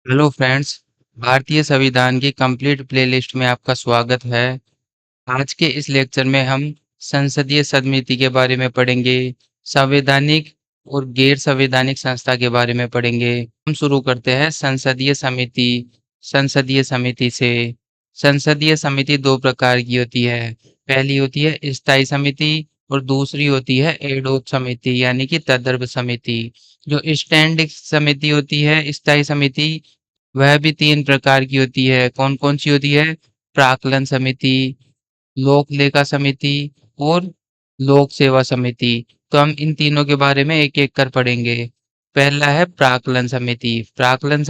Hello friends. भारतीय संविधान की कंप्लीट प्लेलिस्ट में आपका स्वागत है। आज के इस लेक्चर में हम संसदीय समिति के बारे में पढ़ेंगे। संवैधानिक और गैर संवैधानिक संस्था के बारे में पढ़ेंगे। हम शुरू करते हैं संसदीय समिति। संसदीय समिति से संसदीय समिति दो प्रकार की होती है। पहली होती है स्थायी समिति और दूसरी होती है एडोक समिति यानी कि तदर्भ समिति। जो स्टैंडिंग समिति होती है, स्थायी समिति, वह भी 3 प्रकार की होती है। कौन-कौन सी होती है? प्राक्कलन समिति, लोक लेखा समिति और लोक सेवा समिति। तो हम इन तीनों के बारे में एक-एक कर पढ़ेंगे। पहला है प्राक्कलन समिति। प्राक्कलन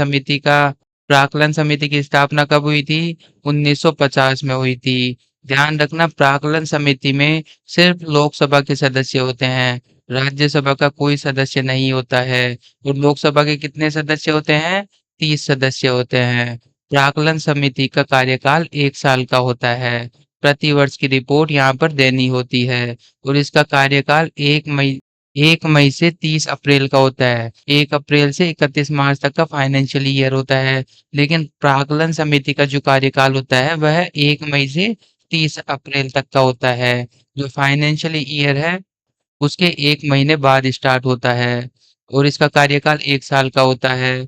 समिति की स्थापना कब हुई थी? 1950 में हुई थी। ध्यान रखना, प्राक्कलन समिति में सिर्फ लोकसभा के सदस्य होते हैं, राज्यसभा का कोई सदस्य नहीं होता है। और लोकसभा के कितने सदस्य होते हैं? 30 सदस्य होते हैं। प्राक्कलन समिति का कार्यकाल 1 साल का होता है। प्रति वर्ष की रिपोर्ट यहाँ पर देनी होती है और इसका कार्यकाल 1 मई से 30 अप्रैल का होता है। 1 अप्रैल से 31 मार्च तक का फाइनेंशियल ईयर होता है। लेकिन प्राक्कलन समिति का जो कार्यकाल होता है वह 1 मई से 30 अप्रैल तक का होता है। जो फाइनेंशियल ईयर है उसके 1 महीने बाद स्टार्ट होता है और इसका कार्यकाल 1 साल का होता है।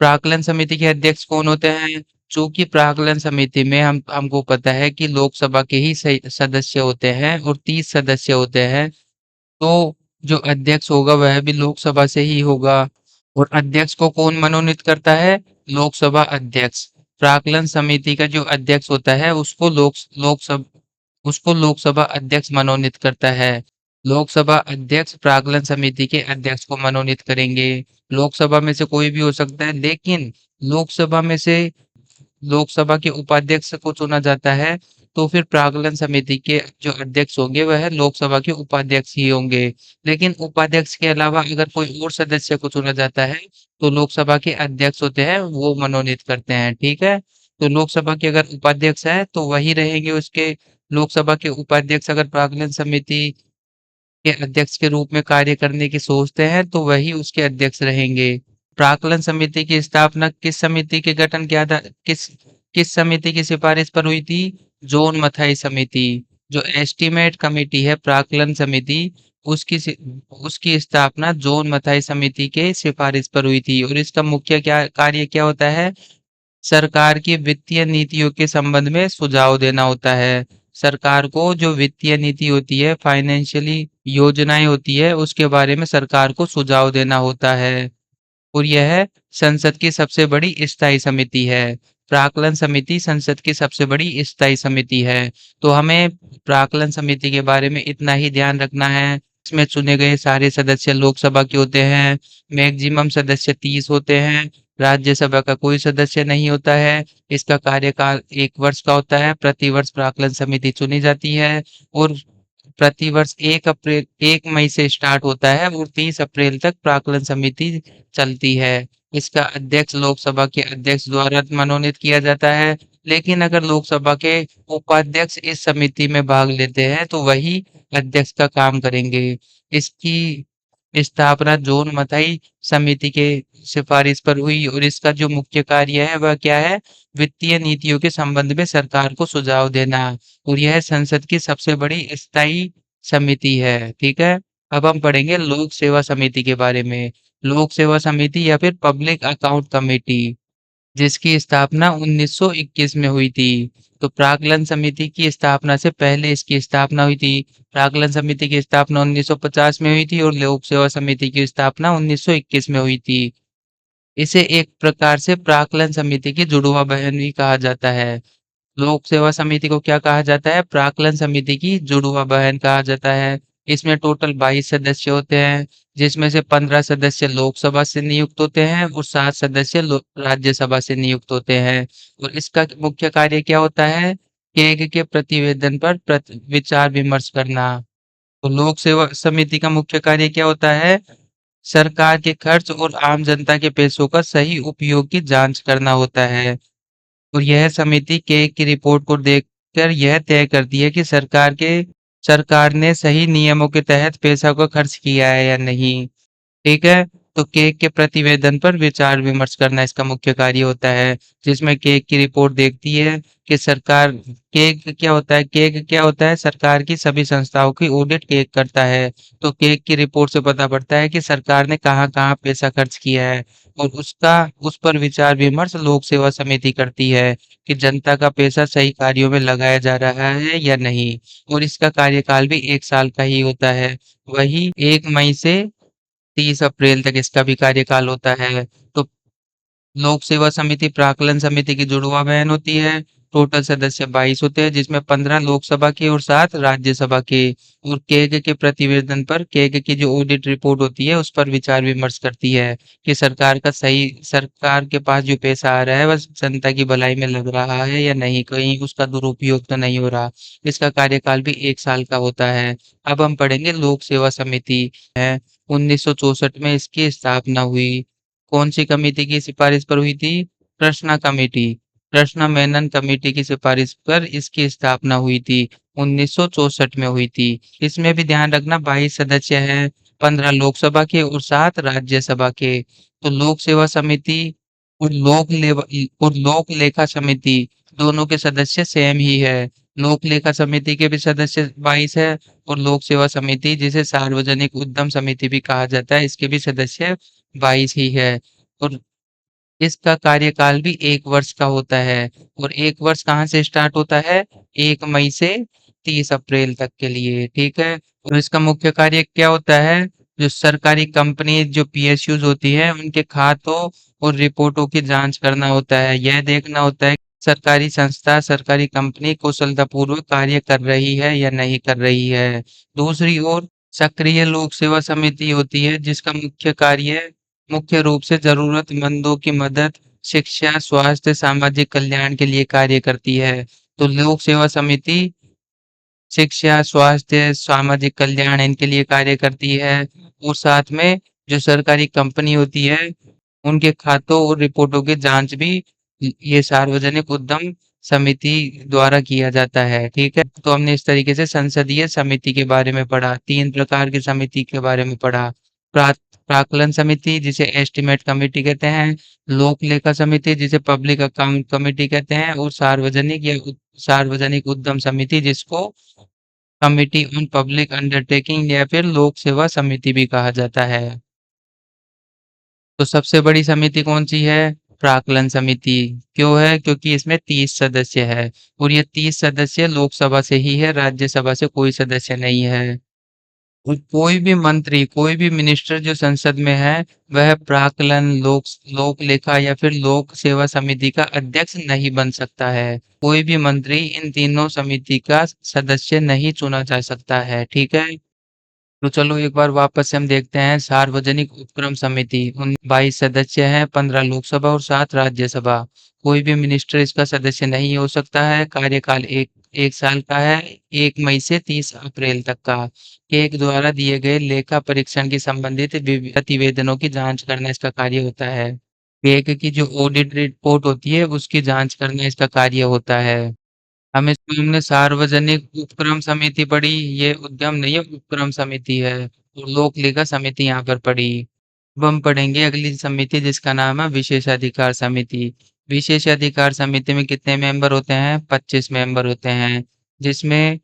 प्राक्कलन समिति के अध्यक्ष कौन होते हैं? चूंकि प्राक्कलन समिति में हमको पता है कि लोकसभा के ही सदस्य होते हैं और 30 सदस्य होते हैं, तो जो अध्यक्ष होगा वह भी लोकसभा से ही होगा। और अध्यक्ष को कौन मनोनीत करता है? लोकसभा अध्यक्ष। प्राक्कलन समिति का जो अध्यक्ष होता है उसको लोकसभा अध्यक्ष मनोनीत करता है। लोकसभा अध्यक्ष प्राक्कलन समिति के अध्यक्ष को मनोनीत करेंगे। लोकसभा में से कोई भी हो सकता है, लेकिन लोकसभा में से लोकसभा के उपाध्यक्ष को चुना जाता है, तो फिर प्राक्कलन समिति के जो अध्यक्ष होंगे वह लोकसभा के उपाध्यक्ष ही होंगे। लेकिन उपाध्यक्ष के अलावा अगर कोई और सदस्य को चुना जाता है, तो लोकसभा के अध्यक्ष होते हैं वो मनोनीत करते हैं। ठीक है? तो लोकसभा के अगर उपाध्यक्ष है तो वही रहेंगे उसके। लोकसभा के उपाध्यक्ष अगर प्राक्कलन समिति के अध्यक्ष के रूप में कार्य करने की सोचते हैं तो वही उसके अध्यक्ष रहेंगे। प्राक्कलन समिति की स्थापना किस समिति के गठन के आधार किस समिति की सिफारिश पर हुई थी? जॉन मथाई समिति। जो एस्टीमेट कमेटी है प्राक्कलन समिति, उसकी स्थापना जॉन मथाई समिति के सिफारिश पर हुई थी और इसका मुख्य क्या कार्य क्या होता है? सरकार की वित्तीय नीतियों के संबंध में सुझाव देना होता है। सरकार को जो वित्तीय नीति होती है, फाइनेंशियली योजनाएं होती है, उसके बारे में सरकार को सुझाव देना होता है। और यह संसद की सबसे बड़ी स्थायी समिति है। प्राक्कलन समिति संसद की सबसे बड़ी स्थायी समिति है। तो हमें प्राक्कलन समिति के बारे में इतना ही ध्यान रखना है। इसमें चुने गए सारे सदस्य लोकसभा के होते हैं। मैक्सिमम सदस्य 30 होते हैं। राज्यसभा का कोई सदस्य नहीं होता है। इसका कार्यकाल 1 वर्ष का होता है। प्रति वर्ष प्राक्कलन समिति चुनी जाती है और प्रतिवर्ष 1 मई से स्टार्ट होता है और 30 अप्रैल तक प्राक्कलन समिति चलती है। इसका अध्यक्ष लोकसभा के अध्यक्ष द्वारा मनोनीत किया जाता है, लेकिन अगर लोकसभा के उपाध्यक्ष इस समिति में भाग लेते हैं तो वही अध्यक्ष का काम करेंगे। इसकी स्थापना जॉन मथाई समिति के सिफारिश पर हुई और इसका जो मुख्य कार्य है वह क्या है? वित्तीय नीतियों के संबंध में सरकार को सुझाव देना। और यह संसद की सबसे बड़ी स्थायी समिति है। ठीक है? अब हम पढ़ेंगे लोक सेवा समिति के बारे में। लोक सेवा समिति या फिर पब्लिक अकाउंट कमेटी, जिसकी स्थापना 1921 में हुई थी। तो प्राक्कलन समिति की स्थापना से पहले इसकी स्थापना हुई थी। प्राक्कलन समिति की स्थापना 1950 में हुई थी और लोक सेवा समिति की स्थापना 1921 में हुई थी। इसे एक प्रकार से प्राक्कलन समिति की जुड़वा बहन भी कहा जाता है। लोक सेवा समिति को क्या कहा जाता है? प्राक्कलन समिति की जुड़वा बहन कहा जाता है। इसमें टोटल 22 सदस्य होते हैं, जिसमें से 15 सदस्य लोकसभा से नियुक्त होते हैं और 7 सदस्य राज्यसभा से नियुक्त होते हैं। और इसका मुख्य कार्य क्या होता है? केंद्र के प्रतिवेदन पर विचार विमर्श करना। तो लोक सेवा समिति का मुख्य कार्य क्या होता है? सरकार के खर्च और आम जनता के पैसों का सही उपयोग की जांच करना होता है। और यह समिति के की रिपोर्ट को देखकर यह तय करती है कि सरकार ने सही नियमों के तहत पैसा को खर्च किया है या नहीं। ठीक है? तो केक के प्रतिवेदन पर विचार-विमर्श करना इसका मुख्य कार्य होता है, जिसमें केक की रिपोर्ट देखती है कि सरकार केक क्या होता है सरकार की सभी संस्थाओं की ऑडिट केक करता है। तो केक की रिपोर्ट से पता पड़ता है कि सरकार ने कहाँ-कहाँ पैसा खर्च किया है और उस पर विचार-विमर्श लोक सेवा समिति करती है कि जनता का पैसा सही कार्यों में लगाया जा रहा है या नहीं और इसका कार्यकाल भी 1 साल का ही होता है। वही 1 मई से 30 अप्रैल तक इसका भी कार्यकाल होता है। तो लोक सेवा समिति प्राक्कलन समिति की जुड़वा बहन होती है। टोटल सदस्य 22 होते हैं जिसमें 15 लोकसभा के और 7 राज्यसभा के और केग के प्रतिवेदन पर केग की जो ऑडिट रिपोर्ट होती है उस पर विचार विमर्श करती है कि सरकार के पास जो पैसा आ रहा है वह जनता की भलाई में लग रहा है या नहीं, कहीं उसका दुरुपयोग तो नहीं हो रहा। इसका कार्यकाल भी 1 साल का होता है। अब हम पढ़ेंगे लोक सेवा समिति है 1964 में इसकी स्थापना हुई। कौन सी कमेटी की सिफारिश पर हुई थी? कृष्णा कमेटी। कृष्णा मेनन कमेटी की सिफारिश पर इसकी स्थापना हुई थी। 1964 में हुई थी। इसमें भी ध्यान रखना 22 सदस्य हैं, 15 लोकसभा के और 7 राज्यसभा के। तो लोक सेवा समिति और लोक लेखा समिति दोनों के सदस्य सेम ही है। लोक लेखा समिति के भी सदस्य 22 है और लोक सेवा समिति जिसे सार्वजनिक उद्यम समिति भी कहा जाता है इसके भी सदस्य 22 ही है और इसका कार्यकाल भी 1 वर्ष का होता है और 1 वर्ष कहाँ से स्टार्ट होता है? 1 मई से 30 अप्रैल तक के लिए, ठीक है? और इसका मुख्य कार्य क्या होता है? जो सरकारी कंपनी जो पीएसयूज़ होती है, उनके खातों और रिपोर्टों की जाँच करना होता है। यह देखना होता है कि सरकारी संस्था, सरकारी कंपनी कुशलतापूर्वक कार्य कर रही है या नहीं कर रही है। दूसरी ओर सक्रिय लोक सेवा समिति होती है जिसका मुख्य रूप से ज़रूरतमंदों की मदद, शिक्षा, स्वास्थ्य, सामाजिक कल्याण के लिए कार्य करती है। तो लोक सेवा समिति शिक्षा, स्वास्थ्य, सामाजिक कल्याण इनके लिए कार्य करती है और साथ में जो सरकारी कंपनी होती है, उनके खातों और रिपोर्टों की जाँच भी ये सार्वजनिक उद्यम समिति द्वारा किया जाता है, ठीक है? तो हमने इस तरीके से संसदीय समिति के बारे में पढ़ा, 3 प्रकार की समिति के बारे में पढ़ा। प्रा प्राक्कलन समिति जिसे एस्टीमेट कमेटी कहते हैं, लोक लेखा समिति जिसे पब्लिक अकाउंट कमेटी कहते हैं और सार्वजनिक उद्यम समिति जिसको कमिटी ऑन पब्लिक अंडरटेकिंग या फिर लोक सेवा समिति भी कहा जाता है। तो सबसे बड़ी समिति कौन-सी है? प्राक्कलन समिति। क्यों है? क्योंकि इसमें 30 सदस्य है और ये 30 सदस्य लोकसभा से ही है, राज्यसभा से कोई सदस्य नहीं है। और कोई भी मंत्री, कोई भी मिनिस्टर जो संसद में है, वह प्राक्कलन, लोक लेखा या फिर लोक सेवा समिति का अध्यक्ष नहीं बन सकता है। कोई भी मंत्री इन तीनों समिति का सदस्य नहीं चुना जा सकता है, ठीक है? तो चलो एक बार वापस से हम देखते हैं सार्वजनिक उपक्रम समिति उन 22 सदस्य हैं 15 लोकसभा और 7 राज्यसभा। कोई भी मिनिस्टर इसका सदस्य नहीं हो सकता है। कार्यकाल एक साल का है 1 मई से 30 अप्रैल तक का। केग द्वारा दिए गए लेखा परीक्षण की संबंधित प्रतिवेदनों की जांच करना इसका कार्य होता है। केग की जो ऑडिट रिपोर्ट होती है उसकी जांच करना इसका कार्य होता है। हमने सार्वजनिक उपक्रम समिति पढ़ी, ये उद्यम नहीं है उपक्रम समिति है और लोक लेखा समिति यहाँ पर पढ़ी। अब हम पढ़ेंगे अगली समिति जिसका नाम है विशेषाधिकार समिति। विशेषाधिकार समिति में कितने मेंबर होते हैं? 25 मेंबर होते हैं, जिसमें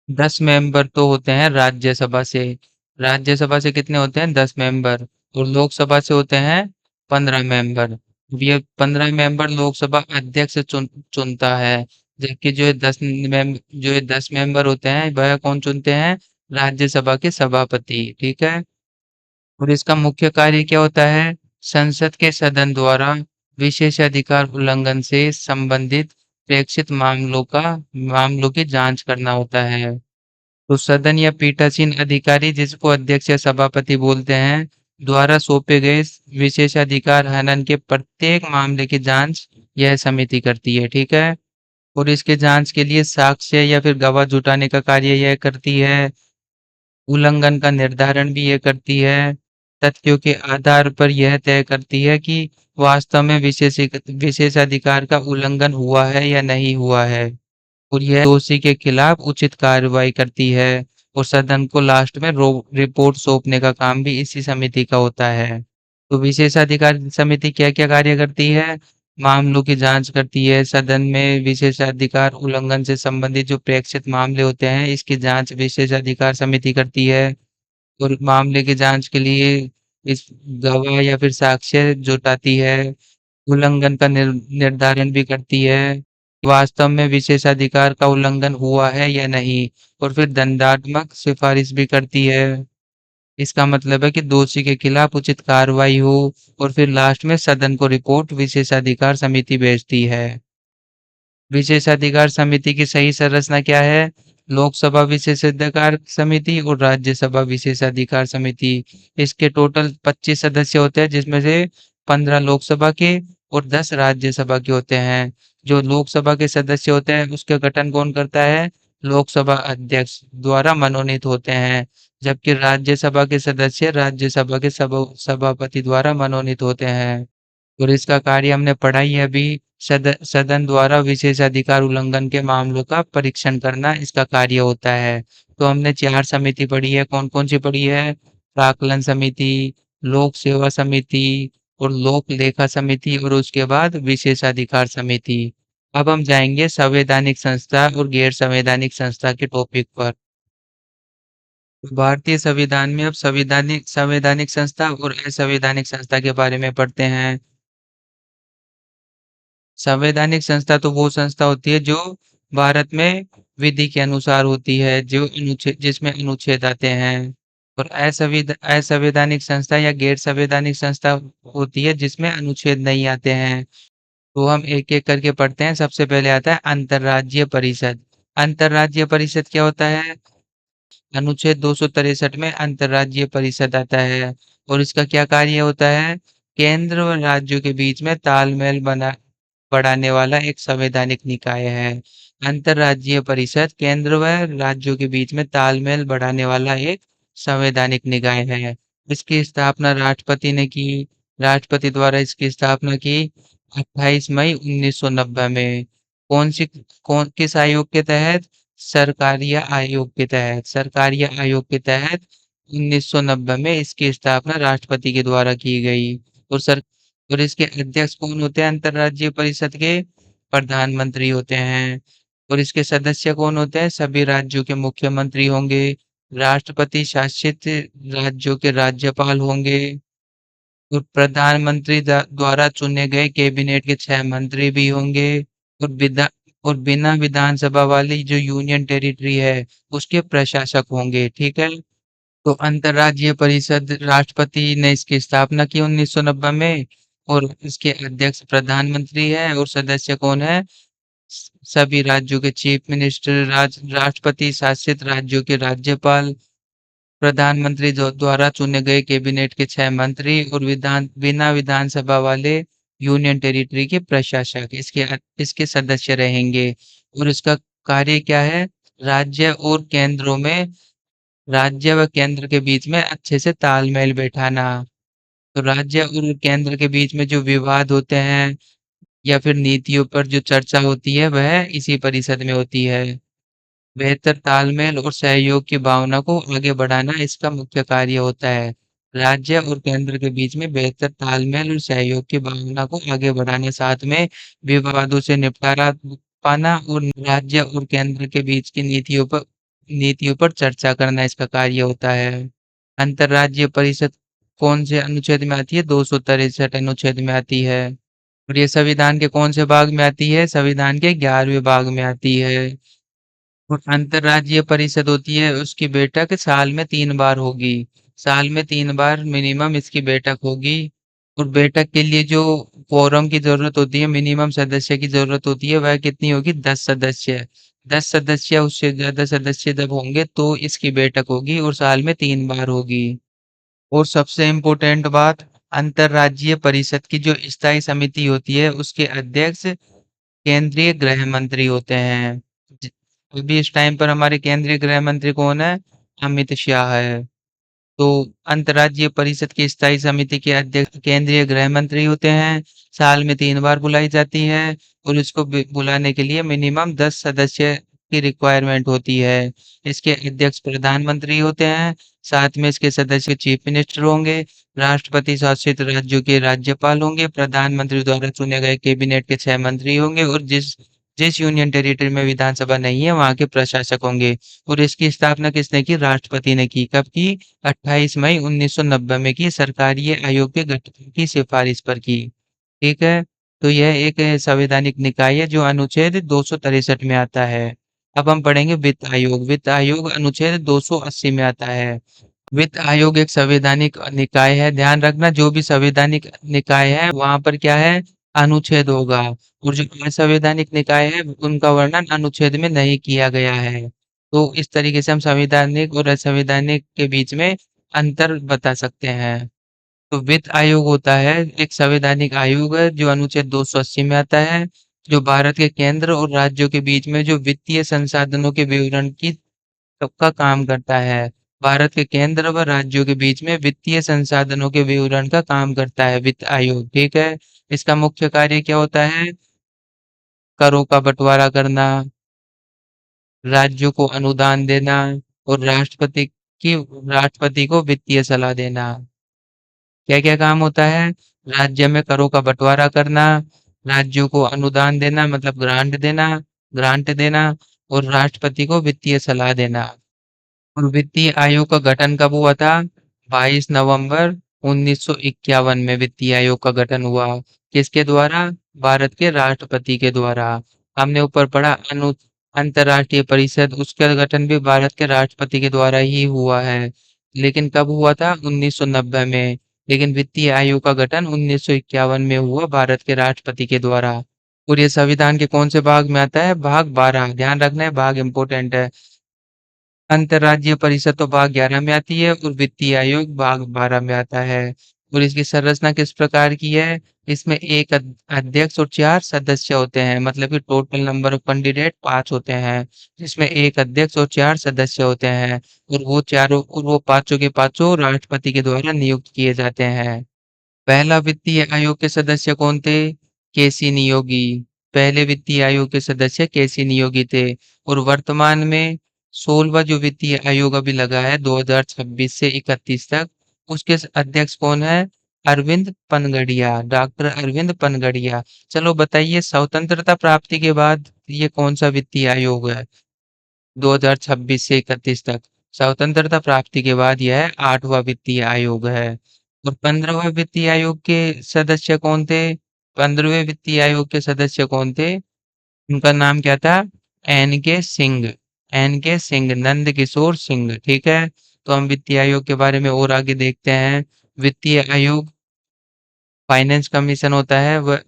10 मेंबर तो होते हैं राज्यसभा से। राज्यसभा से कितने होते हैं? 10 मेंबर और लोकसभा से होते हैं 15 मेंबर। अब ये 15 मेंबर लोकसभा अध्यक्ष चुनता है, जबकि जो ये 10 मेंबर होते हैं वह कौन चुनते हैं? राज्यसभा के सभापति, ठीक है? और इसका मुख्य कार्य क्या होता है? संसद के सदन द्वारा विशेषाधिकार उल्लंघन से संबंधित प्रेक्षित मामलों की जांच करना होता है। तो सदन या पीठासीन अधिकारी जिसको अध्यक्ष या सभापति बोलते हैं द्वारा सौंपे गए विशेषाधिकार हनन के प्रत्येक मामले की जांच यह समिति करती है, ठीक है? और इसके जांच के लिए साक्ष्य या फिर गवाह जुटाने का कार्य यह करती है। उल्लंघन का निर्धारण भी ये करती है। तथ्यों के आधार पर यह तय करती है कि वास्तव में विशेषाधिकार का उल्लंघन हुआ है या नहीं हुआ है और यह दोषी के खिलाफ उचित कार्रवाई करती है और सदन को लास्ट में रिपोर्ट सौंपने का काम भी इसी समिति का होता है। तो विशेषाधिकार समिति क्या-क्या कार्य करती है? मामलों की जांच करती है, सदन में विशेषाधिकार उल्लंघन से संबंधित जो प्रेक्षित मामले होते हैं, इसकी जांच विशेषाधिकार समिति करती है और मामले की जांच के लिए इस गवाह या फिर साक्ष्य जुटाती है, उल्लंघन का निर्धारण भी करती है, वास्तव में विशेषाधिकार का उल्लंघन हुआ है या नहीं और फिर दंडात्मक सिफारिश भी करती है। इसका मतलब है कि दोषी के खिलाफ उचित कार्रवाई हो और फिर लास्ट में सदन को रिपोर्ट विशेषाधिकार समिति भेजती है। विशेषाधिकार समिति की सही संरचना क्या है? लोकसभा विशेषाधिकार समिति और राज्यसभा विशेषाधिकार समिति। इसके टोटल 25 सदस्य होते हैं जिसमें से 15 लोकसभा के और 10 राज्यसभा के होते हैं। जो लोकसभा के सदस्य होते हैं उसका गठन कौन करता है? लोकसभा अध्यक्ष द्वारा मनोनीत होते हैं। जबकि राज्यसभा के सदस्य राज्यसभा के सभापति द्वारा मनोनीत होते हैं। और इसका कार्य हमने पढ़ा ही है अभी, सदन द्वारा विशेषाधिकार उल्लंघन के मामलों का परीक्षण करना इसका कार्य होता है। तो हमने 4 समिति पढ़ी है, कौन-कौन सी पढ़ी है? प्राक्कलन समिति, लोक सेवा समिति और लोक लेखा समिति और उसके बाद विशेषाधिकार समिति। अब हम जाएंगे संवैधानिक संस्था और गैर संवैधानिक संस्था के टॉपिक पर। भारतीय संविधान में अब संवैधानिक संवैधानिक संस्था और असंवैधानिक संस्था के बारे में पढ़ते हैं। संवैधानिक संस्था तो वो संस्था होती है जो भारत में विधि के अनुसार होती है, जो अनुच्छेद जिसमें अनुच्छेद आते हैं। और असंवैधानिक संस्था या गैर संवैधानिक संस्था होती है जिसमें अनुच्छेद नहीं आते हैं। तो हम एक-एक करके पढ़ते हैं। सबसे पहले आता है अंतर्राज्यीय परिषद। अंतर्राज्यीय परिषद क्या होता है? अनुच्छेद 263 में अंतर्राज्यीय परिषद आता है और इसका क्या कार्य होता है? केंद्र व राज्यों के बीच में तालमेल बढ़ाने वाला एक संवैधानिक निकाय है। अंतर्राज्यीय परिषद केंद्र व राज्यों के बीच में तालमेल बढ़ाने वाला एक संवैधानिक निकाय है। इसकी स्थापना राष्ट्रपति ने की। राष्ट्रपति द्वारा इसकी स्थापना की 28 मई 1990 में। कौन सी कौन किस आयोग के तहत? सरकारिया आयोग के तहत। सरकारिया आयोग के तहत 1990 में इसकी स्थापना राष्ट्रपति के द्वारा की गई और सर और इसके अध्यक्ष कौन होते हैं अंतर्राज्यीय परिषद के? प्रधानमंत्री होते हैं और इसके सदस्य कौन होते हैं? सभी राज्यों के मुख्यमंत्री होंगे, राष्ट्रपति शासित राज्यों के राज्यपाल होंगे और प्रधानमंत्री द्वारा चुने गए कैबिनेट के 6 मंत्री भी होंगे और बिना विधानसभा वाली जो यूनियन टेरिटरी है उसके प्रशासक होंगे। ठीक है। तो अंतर्राज्यीय परिषद राष्ट्रपति ने इसकी स्थापना की 1990 में और इसके अध्यक्ष प्रधानमंत्री है और सदस्य कौन है? सभी राज्यों के चीफ मिनिस्टर, राष्ट्रपति शासित राज्यों के राज्यपाल, प्रधानमंत्री द्वारा चुने गए कैबिनेट के 6 मंत्री और बिना विधानसभा वाले यूनियन टेरिटरी के प्रशासक इसके सदस्य रहेंगे और इसका कार्य क्या है? राज्य व केंद्र के बीच में अच्छे से तालमेल बैठाना। तो राज्य और केंद्र के बीच में जो विवाद होते हैं या फिर नीतियों पर जो चर्चा होती है वह इसी परिषद में होती है। बेहतर तालमेल और सहयोग की भावना को आगे बढ़ाना इसका मुख्य कार्य होता है। राज्य और केंद्र के बीच में बेहतर तालमेल और सहयोग की भावना को आगे बढ़ाने, साथ में विवादों से निपटारा पाना और राज्य और केंद्र के बीच की नीतियों पर चर्चा करना इसका कार्य होता है। अंतर्राज्यीय परिषद कौन से अनुच्छेद में आती है? 263 अनुच्छेद में आती है और ये संविधान के कौन से भाग में आती है? संविधान के 11वें भाग में आती है। और अंतर्राज्यीय परिषद होती है उसकी बैठक साल में 3 बार होगी। साल में 3 बार मिनिमम इसकी बैठक होगी और बैठक के लिए जो क्वोरम की जरूरत होती है, मिनिमम सदस्य की जरूरत होती है, वह कितनी होगी? 10 सदस्य। 10 सदस्य उससे ज्यादा सदस्य जब होंगे तो इसकी बैठक होगी और साल में 3 बार होगी। और सबसे इम्पोर्टेंट बात, अंतर्राज्यीय परिषद की जो स्थायी समिति होती है उसके अध्यक्ष केंद्रीय गृह मंत्री होते हैं। ज- अभी इस टाइम पर हमारे केंद्रीय गृह मंत्री कौन है? अमित शाह है। तो अंतर्राज्यीय परिषद की स्थायी समिति के अध्यक्ष केंद्रीय गृह मंत्री होते हैं। साल में 3 बार बुलाई जाती है और इसको बुलाने के लिए मिनिमम 10 सदस्य की रिक्वायरमेंट होती है। इसके अध्यक्ष प्रधानमंत्री होते हैं, साथ में इसके सदस्य चीफ मिनिस्टर होंगे, राष्ट्रपति शासित राज्यों के राज्यपाल होंगे, प्रधानमंत्री द्वारा चुने गए कैबिनेट के 6 मंत्री होंगे और जिस जिस यूनियन टेरिटरी में विधानसभा नहीं है, वहाँ के प्रशासक होंगे। और इसकी स्थापना किसने की? राष्ट्रपति ने की। कब की? 28 मई 1990 में की, सरकारी आयोग के गठन की सिफारिश पर की। ठीक है? तो यह एक संवैधानिक निकाय है जो अनुच्छेद 263 में आता है। अब हम पढ़ेंगे वित्त आयोग। वित्त आयोग अनुच्छेद 280 में आता है। वित्त आयोग एक संवैधानिक निकाय है। ध्यान रखना, जो भी संवैधानिक निकाय है वहां पर क्या है? अनुच्छेद होगा। और जो असंवैधानिक निकाय है उनका वर्णन अनुच्छेद में नहीं किया गया है। तो इस तरीके से हम संवैधानिक और असंवैधानिक के बीच में अंतर बता सकते हैं। तो वित्त आयोग होता है एक संवैधानिक आयोग है जो अनुच्छेद 280 में आता है, जो भारत के केंद्र और राज्यों के बीच में जो वित्तीय संसाधनों के विवरण की सबका काम करता है। भारत के केंद्र व राज्यों के बीच में वित्तीय संसाधनों के विवरण का काम करता है वित्त आयोग। ठीक है? इसका मुख्य कार्य क्या होता है? करों का बंटवारा करना, राज्यों को अनुदान देना और राष्ट्रपति को वित्तीय सलाह देना। क्या-क्या काम होता है? राज्य में करों का बंटवारा करना, राज्यों को अनुदान देना मतलब ग्रांट देना और राष्ट्रपति को वित्तीय सलाह देना। और वित्तीय आयोग का गठन कब हुआ था? 22 नवंबर 1951 में वित्तीय आयोग का गठन हुआ। किसके द्वारा? भारत के राष्ट्रपति के द्वारा। हमने ऊपर पढ़ा अंतर्राष्ट्रीय परिषद, उसका गठन भी भारत के राष्ट्रपति के द्वारा ही हुआ है। लेकिन कब हुआ था? 1990 में। लेकिन वित्तीय आयोग का गठन 1951 में हुआ भारत के राष्ट्रपति के द्वारा। और ये संविधान के कौन से भाग में आता है? भाग 12। ध्यान रखना है, भाग इंपॉर्टेंट है। अंतर्राज्यीय परिषद तो भाग 11 में आती है और वित्तीय आयोग भाग 12 में आता है। और इसकी संरचना किस प्रकार की है? इसमें एक अध्यक्ष और 4 सदस्य होते हैं, मतलब कि टोटल नंबर ऑफ कैंडिडेट 5 होते हैं, जिसमें एक अध्यक्ष और 4 सदस्य होते हैं। और वो पांचों के पांचों राष्ट्रपति के द्वारा नियुक्त किए जाते हैं। पहला वित्तीय आयोग के सदस्य कौन थे? केसी नियोगी। पहले वित्तीय आयोग के सदस्य केसी नियोगी थे। और वर्तमान में 16वां जो वित्तीय आयोग अभी लगा है 2026 से 31 तक, उसके अध्यक्ष कौन है? अरविंद पनगड़िया, डॉक्टर अरविंद पनगड़िया। चलो बताइए, स्वतंत्रता प्राप्ति के बाद ये कौन सा वित्तीय आयोग है? 2026 से 31 तक। स्वतंत्रता प्राप्ति के बाद यह 8वां वित्तीय आयोग है। और 15वां वित्तीय आयोग के सदस्य कौन थे? 15वें वित्तीय आयोग के सदस्य कौन थे? उनका नाम क्या था? एन के सिंह। एन के सिंह, नंद किशोर सिंह। ठीक है? तो हम वित्तीय आयोग के बारे में और आगे देखते हैं। वित्तीय आयोग फाइनेंस कमीशन होता है,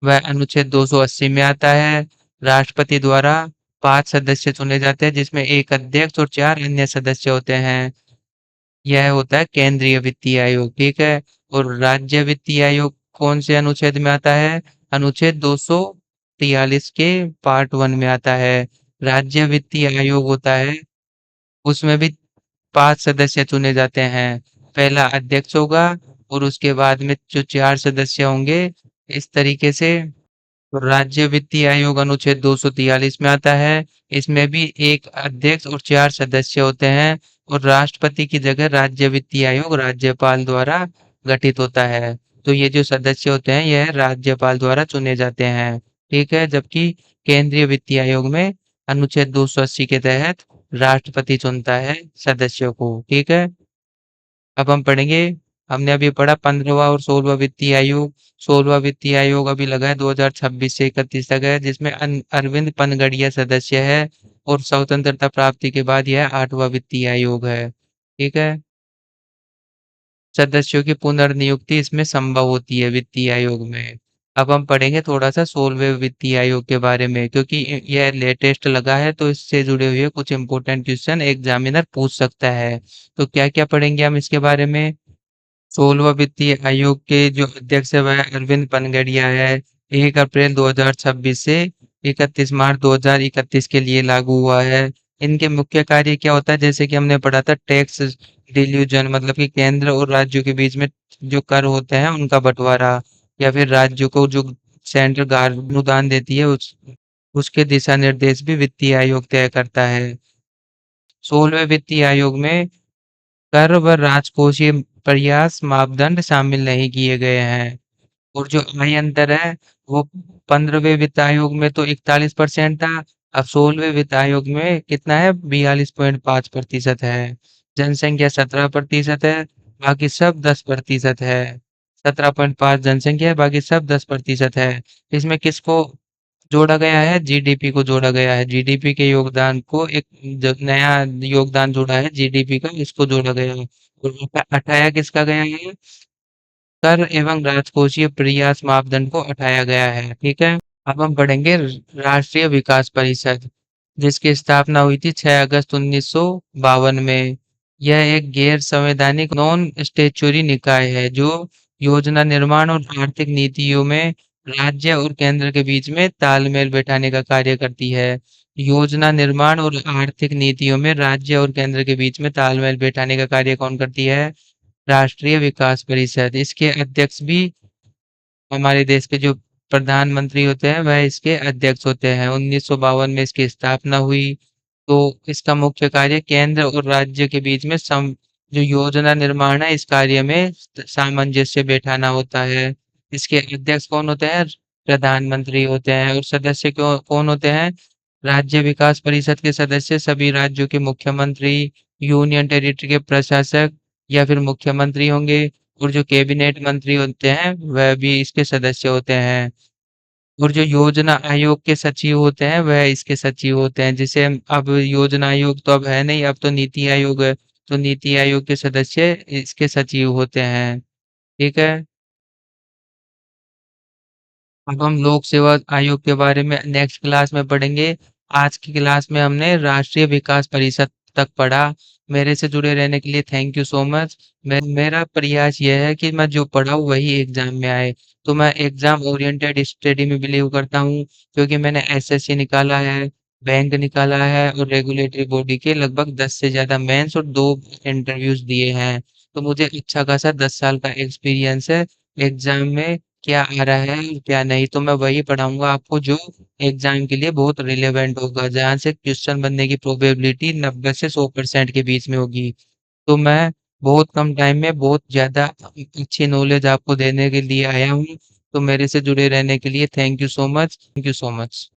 वह अनुच्छेद 280 में आता है। राष्ट्रपति द्वारा 5 सदस्य चुने जाते हैं, जिसमें एक अध्यक्ष और 4 अन्य सदस्य होते हैं। यह होता है केंद्रीय वित्तीय आयोग। ठीक है? और राज्य वित्तीय आयोग कौन से अनुच्छेद में आता है? अनुच्छेद 243 के पार्ट 1 में आता है। राज्य वित्तीय आयोग होता है, उसमें भी 5 सदस्य चुने जाते हैं। पहला अध्यक्ष होगा और उसके बाद में जो 4 सदस्य होंगे, इस तरीके से। तो राज्य वित्तीय आयोग अनुच्छेद 243 में आता है। इसमें भी एक अध्यक्ष और 4 सदस्य होते हैं। और राष्ट्रपति की जगह राज्य वित्तीय आयोग राज्यपाल द्वारा गठित होता है। तो ये जो सदस्य होते हैं यह राज्यपाल द्वारा चुने जाते हैं। ठीक है? जबकि केंद्रीय वित्तीय आयोग में अनुच्छेद 280 के तहत राष्ट्रपति चुनता है सदस्यों को। ठीक है? अब हम पढ़ेंगे, हमने अभी पढ़ा 15वां और 16वां वित्तीय आयोग। 16वां वित्तीय आयोग अभी लगा है 2026 से 31 तक है, जिसमें अरविंद पनगड़िया सदस्य है। और स्वतंत्रता प्राप्ति के बाद यह 8वां वित्तीय आयोग है। ठीक है? सदस्यों की पुनर्नियुक्ति इसमें संभव होती है वित्तीय आयोग में। अब हम पढ़ेंगे थोड़ा सा 16वें वित्तीय आयोग के बारे में, क्योंकि यह लेटेस्ट लगा है तो इससे जुड़े हुए कुछ इंपॉर्टेंट क्वेश्चन एग्जामिनर पूछ सकता है। तो क्या क्या पढ़ेंगे हम इसके बारे में? 16वां वित्तीय आयोग के जो अध्यक्ष है वह अरविंद पनगड़िया है। 1 अप्रैल 2026 से 31 मार्च 2031 के लिए लागू हुआ है। इनके मुख्य कार्य क्या होता है? जैसे कि हमने पढ़ा था टैक्स डिल्यूजन, मतलब कि केंद्र और राज्यों के बीच में जो कर होते हैं उनका बंटवारा, या फिर राज्यों को जो सेंट्रल गवर्नमेंट अनुदान देती है उसके दिशा निर्देश भी वित्तीय आयोग तय करता है। 16वें वित्तीय आयोग में कर व राजकोषीय प्रयास मापदंड शामिल नहीं किए गए हैं। और जो आय अंतर है वो 15वें वित्त आयोग में तो 41% था। अब 16वें वित्त आयोग में कितना है? 42.5% है। जनसंख्या 17% है, बाकी सब 10% है। 17.5 जनसंख्या है, बाकी सब 10% है। इसमें किसको जोड़ा गया है? जीडीपी को जोड़ा गया है। जीडीपी के योगदान को एक नया योगदान जोड़ा है जीडीपी का, इसको जोड़ा गया है। और हटाया किसका गया है? कर एवं राजकोषीय प्रयास मापदंड को हटाया गया है। ठीक है। अब हम पढ़ेंगे राष्ट्रीय विकास परिषद, जिसकी स्थापना हुई थी 6 अगस्त 1952 में। यह एक गैर संवैधानिक नॉन स्टेचुरी निकाय है जो योजना निर्माण और आर्थिक नीतियों में राज्य और केंद्र के बीच में तालमेल बैठाने का कार्य करती है। योजना निर्माण और आर्थिक नीतियों में राज्य और केंद्र के बीच में तालमेल बैठाने का कार्य कौन करती है? राष्ट्रीय विकास परिषद। इसके अध्यक्ष भी हमारे देश के जो प्रधानमंत्री होते हैं वह इसके अध्यक्ष होते हैं। 1952 में इसकी स्थापना हुई। तो इसका मुख्य कार्य केंद्र और राज्य के बीच में जो योजना निर्माण है इस कार्य में सामंजस्य बैठाना होता है। इसके अध्यक्ष कौन होते हैं? प्रधानमंत्री होते हैं। और सदस्य क्यों कौन होते हैं? राज्य विकास परिषद के सदस्य सभी राज्यों के मुख्यमंत्री, यूनियन टेरिटरी के प्रशासक या फिर मुख्यमंत्री होंगे। और जो कैबिनेट मंत्री होते हैं वह भी इसके सदस्य होते हैं। और जो योजना आयोग के सचिव होते हैं वह इसके सचिव होते हैं। जिसे अब योजना आयोग तो अब है नहीं, अब तो नीति आयोग है। तो नीति आयोग के सदस्य इसके सचिव होते हैं। ठीक है। अब हम लोक सेवा आयोग के बारे में नेक्स्ट क्लास में पढ़ेंगे। आज की क्लास में हमने राष्ट्रीय विकास परिषद तक पढ़ा। मेरे से जुड़े रहने के लिए थैंक यू सो मच। मेरा प्रयास यह है कि मैं जो पढ़ाऊँ वही एग्जाम में आए। तो मैं एग्जाम ओरिएंटेड स्टडी में बिलीव करता हूँ, क्योंकि मैंने एसएससी निकाला है, बैंक निकाला है और रेगुलेटरी बॉडी के लगभग 10 से ज्यादा मेंस और 2 इंटरव्यूज दिए हैं। तो मुझे अच्छा खासा 10 साल का एक्सपीरियंस है एग्जाम में क्या आ रहा है और क्या नहीं। तो मैं वही पढ़ाऊंगा आपको जो एग्जाम के लिए बहुत रिलेवेंट होगा, जहाँ से क्वेश्चन बनने की प्रोबेबिलिटी 90 से 100% के बीच में होगी। तो मैं बहुत कम टाइम में बहुत ज्यादा अच्छी नॉलेज आपको देने के लिए आया हूँ। तो मेरे से जुड़े रहने के लिए thank you so much. Thank you so much.